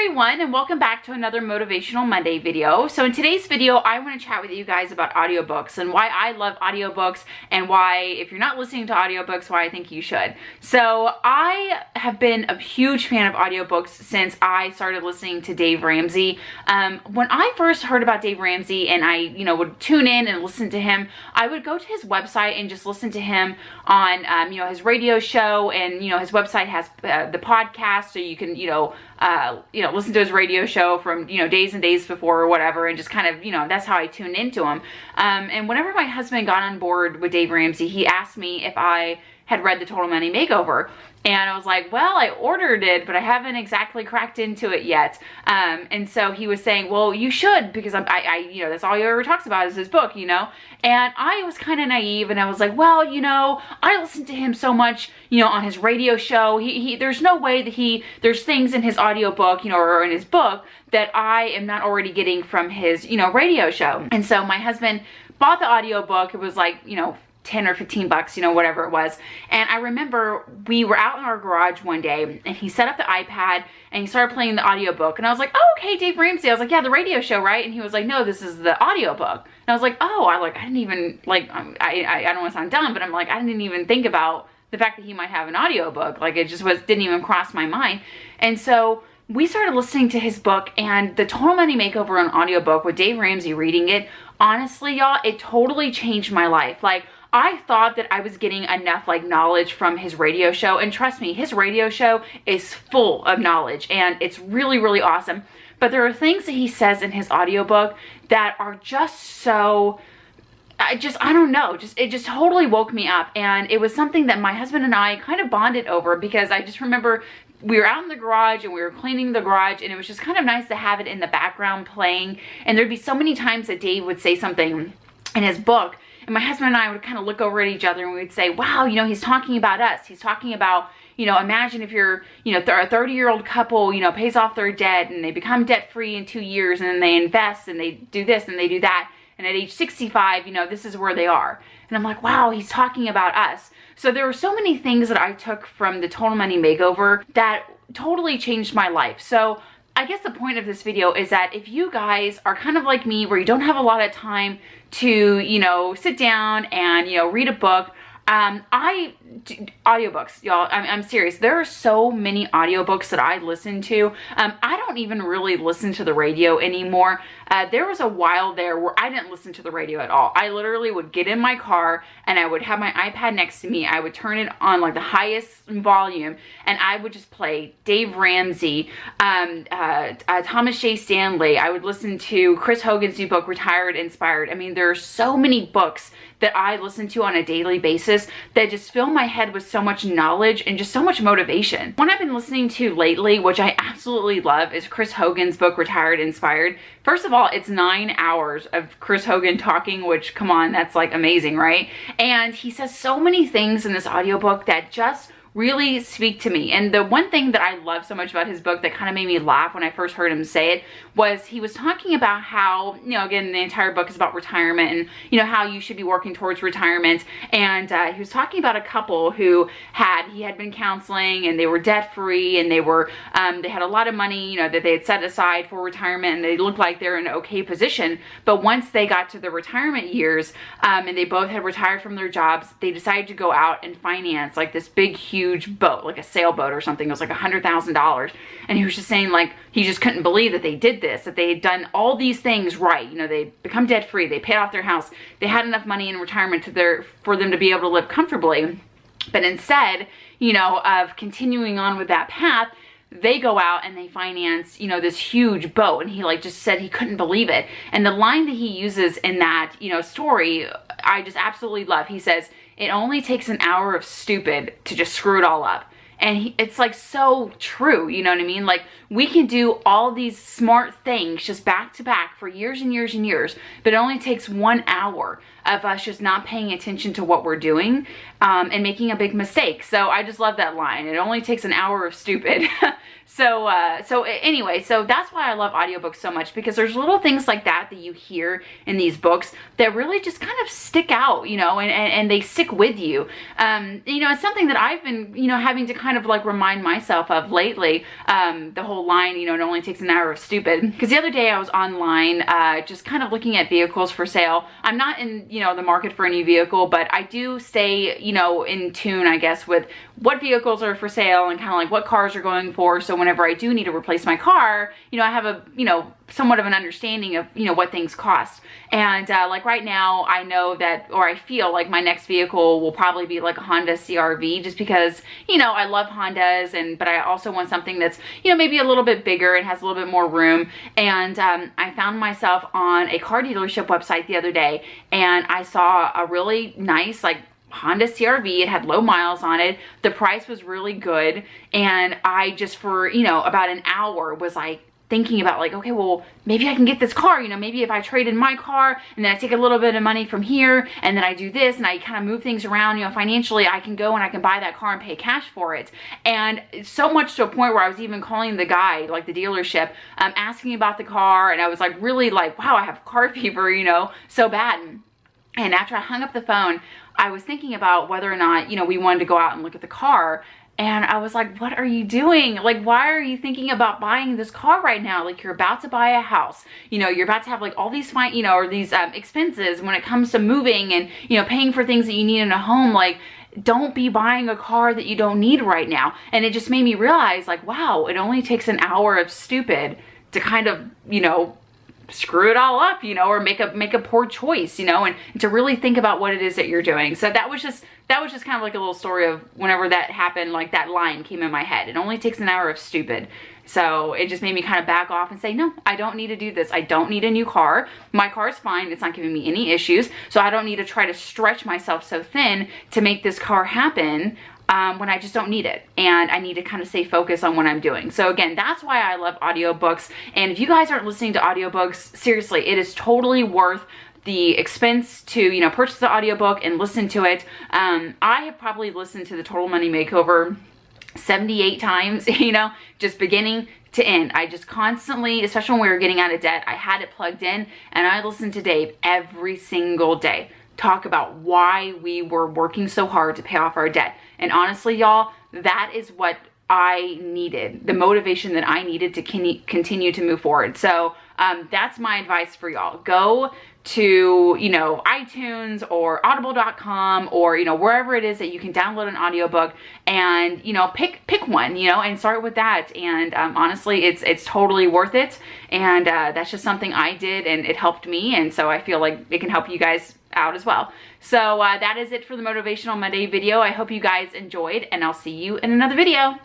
everyone, and welcome back to another Motivational Monday video. So in today's video, I want to chat with you guys about audiobooks and why I love audiobooks and why, if you're not listening to audiobooks, why I think you should. So I have been a huge fan of audiobooks since I started listening to Dave Ramsey. When I first heard about Dave Ramsey and I, would tune in and listen to him, I would go to his website and just listen to him on, his radio show, and, his website has the podcast, so you can, listen to his radio show from, days and days before or whatever, and just kind of, that's how I tuned into him. And whenever my husband got on board with Dave Ramsey, he asked me if I had read The Total Money Makeover. And I was like, well, I ordered it, but I haven't exactly cracked into it yet. And so he was saying, well, you should, because I that's all he ever talks about is his book, And I was kind of naive, and I was like, well, I listen to him so much, on his radio show. There's no way that there's things in his audiobook, or in his book that I am not already getting from his, radio show. And so my husband bought the audiobook. It was like, 10 or 15 bucks, whatever it was. And I remember we were out in our garage one day and he set up the iPad and he started playing the audiobook. And I was like, oh, okay, Dave Ramsey. I was like, yeah, the radio show, right? And he was like, no, this is the audiobook. And I was like, oh, I didn't even, I don't want to sound dumb, but I'm like, I didn't even think about the fact that he might have an audiobook. It just didn't even cross my mind. And so we started listening to his book, and The Total Money Makeover on audiobook with Dave Ramsey reading it. Honestly, y'all, it totally changed my life. I thought that I was getting enough knowledge from his radio show, and trust me, his radio show is full of knowledge and it's really, really awesome. But there are things that he says in his audiobook that are just so, I don't know, it just totally woke me up. And it was something that my husband and I kind of bonded over, because I just remember we were out in the garage and we were cleaning the garage, and it was just kind of nice to have it in the background playing. And there'd be so many times that Dave would say something in his book, and my husband and I would kind of look over at each other and we would say, wow, he's talking about us. He's talking about, imagine if you're, a 30-year-old couple, pays off their debt and they become debt-free in 2 years, and then they invest and they do this and they do that. And at age 65, this is where they are. And I'm like, wow, he's talking about us. So there were so many things that I took from The Total Money Makeover that totally changed my life. So I guess the point of this video is that if you guys are kind of like me, where you don't have a lot of time to, sit down and, read a book, audiobooks, y'all, I'm serious. There are so many audiobooks that I listen to. I don't even really listen to the radio anymore. There was a while there where I didn't listen to the radio at all. I literally would get in my car and I would have my iPad next to me. I would turn it on the highest volume, and I would just play Dave Ramsey, Thomas J. Stanley. I would listen to Chris Hogan's new book, Retired Inspired. I mean, there are so many books that I listen to on a daily basis that just fill my head with so much knowledge and just so much motivation. One I've been listening to lately, which I absolutely love, is Chris Hogan's book, Retired Inspired. First of all, it's 9 hours of Chris Hogan talking, which, come on, that's amazing, right? And he says so many things in this audiobook that just really speak to me. And the one thing that I love so much about his book that kind of made me laugh when I first heard him say it was he was talking about how, again, the entire book is about retirement and, how you should be working towards retirement. And he was talking about a couple who he had been counseling, and they were debt free, and they had a lot of money, that they had set aside for retirement, and they looked like they're in an okay position. But once they got to the retirement years, and they both had retired from their jobs, they decided to go out and finance this big, huge boat, like a sailboat or something. It was $100,000. And he was just saying he just couldn't believe that they did this, that they had done all these things right. They become debt free, they paid off their house, they had enough money in retirement for them to be able to live comfortably. But instead, of continuing on with that path, they go out and they finance, this huge boat. And he just said he couldn't believe it. And the line that he uses in that, story, I just absolutely love. He says, it only takes an hour of stupid to just screw it all up. And it's so true, you know what I mean? We can do all these smart things just back to back for years and years and years, but it only takes 1 hour of us just not paying attention to what we're doing and making a big mistake. So I just love that line. It only takes an hour of stupid. So anyway, so that's why I love audiobooks so much, because there's little things like that that you hear in these books that really just kind of stick out, you know, and they stick with you. You know, it's something that I've been, you know, having to kind of like remind myself of lately, the whole line, you know, it only takes an hour of stupid. Because the other day I was online just kind of looking at vehicles for sale. I'm not in, you know, the market for a new vehicle, but I do stay, you know, in tune, I guess, with what vehicles are for sale and kind of like what cars are going for. So whenever I do need to replace my car, you know, I have a, you know, somewhat of an understanding of, you know, what things cost. And like right now, I know that, or I feel like my next vehicle will probably be like a Honda CR-V, just because, you know, I love Hondas, but I also want something that's, you know, maybe a little bit bigger and has a little bit more room. And I found myself on a car dealership website the other day, and I saw a really nice, like, Honda CR-V. It had low miles on it. The price was really good. And I just, for, you know, about an hour was like thinking about like, okay, well, maybe I can get this car, you know, maybe if I trade in my car and then I take a little bit of money from here and then I do this and I kind of move things around, you know, financially, I can go and I can buy that car and pay cash for it. And so much to a point where I was even calling the guy, like the dealership, asking about the car. And I was like, really like, wow, I have car fever, you know, so bad. And after I hung up the phone, I was thinking about whether or not, you know, we wanted to go out and look at the car. And I was like, what are you doing? Like, why are you thinking about buying this car right now? Like, you're about to buy a house. You know, you're about to have like all these fine, you know, or these expenses when it comes to moving and, you know, paying for things that you need in a home. Like, don't be buying a car that you don't need right now. And it just made me realize, like, wow, it only takes an hour of stupid to kind of, you know, screw it all up, you know, or make a poor choice, you know, and to really think about what it is that you're doing. So that was just kind of like a little story of whenever that happened, like that line came in my head. It only takes an hour of stupid. So it just made me kind of back off and say, no, I don't need to do this. I don't need a new car. My car is fine. It's not giving me any issues. So I don't need to try to stretch myself so thin to make this car happen when I just don't need it. And I need to kind of stay focused on what I'm doing. So again, that's why I love audiobooks. And if you guys aren't listening to audiobooks, seriously, it is totally worth the expense to, you know, purchase the audiobook and listen to it. I have probably listened to the Total Money Makeover 78 times, you know, just beginning to end. I just constantly, especially when we were getting out of debt, I had it plugged in and I listened to Dave every single day talk about why we were working so hard to pay off our debt. And honestly, y'all, that is what I needed, the motivation that I needed to continue to move forward. So that's my advice for y'all. Go to, you know, iTunes or audible.com or, you know, wherever it is that you can download an audiobook and, you know, pick one, you know, and start with that. And honestly, it's totally worth it. And that's just something I did and it helped me. And so I feel like it can help you guys out as well. So that is it for the Motivational Monday video. I hope you guys enjoyed and I'll see you in another video.